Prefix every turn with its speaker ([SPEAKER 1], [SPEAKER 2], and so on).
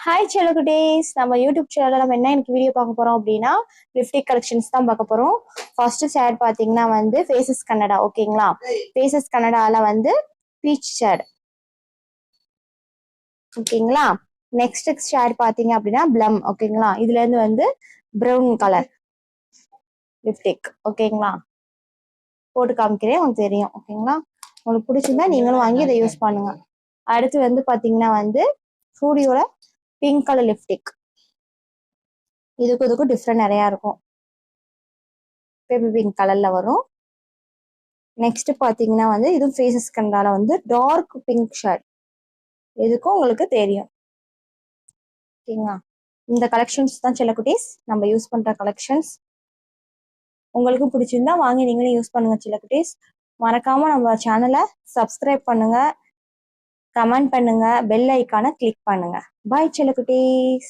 [SPEAKER 1] Hi செல்லகுட்டீஸ், நம்ம YouTube சேனல்ல நம்ம என்ன எனக்கு வீடியோ பார்க்க போறோம் அப்படின்னா லிப்டிக் கலெக்ஷன்ஸ் தான் பார்க்க போறோம். ஃபர்ஸ்ட் ஷேட் பாத்தீங்கன்னா வந்து ஃபேசஸ் கன்னடா. ஓகேங்களா, ஃபேசஸ் கன்னடால வந்து பீச் ஷேட். ஓகேங்களா, நெக்ஸ்ட் ஷேட் பாத்தீங்க அப்படின்னா பிளம். ஓகேங்களா, இதுல இருந்து வந்து ப்ரௌன் கலர் லிப்டிக். ஓகேங்களா, போட்டு காமிக்கிறேன், உங்களுக்கு தெரியும். ஓகேங்களா, உங்களுக்கு பிடிச்சிருந்தா நீங்களும் வாங்கி இதை யூஸ் பண்ணுங்க. அடுத்து வந்து பாத்தீங்கன்னா வந்து ஸ்டூடியோல பிங்க் கலர் லிப்டிக். இதுக்கும் டிஃப்ரெண்ட் நிறையா இருக்கும். பேபி பிங்க் கலர்ல வரும். நெக்ஸ்ட் பாத்தீங்கன்னா வந்து இதுவும் ஃபேசஸ் கண்டால வந்து டார்க் பிங்க் ஷேட். இதுக்கும் உங்களுக்கு தெரியும். ஓகேங்களா, இந்த கலெக்ஷன்ஸ் தான் செல்லக்குட்டீஸ் நம்ம யூஸ் பண்ற கலெக்ஷன்ஸ். உங்களுக்கு பிடிச்சிருந்தா வாங்கி நீங்களும் யூஸ் பண்ணுங்க செல்லக்குட்டீஸ். மறக்காம நம்ம சேனலை சப்ஸ்கிரைப் பண்ணுங்க, கமெண்ட் பண்ணுங்க, பெல் ஐக்கானை கிளிக் பண்ணுங்க. பாய் செல்லக்குட்டீஸ்.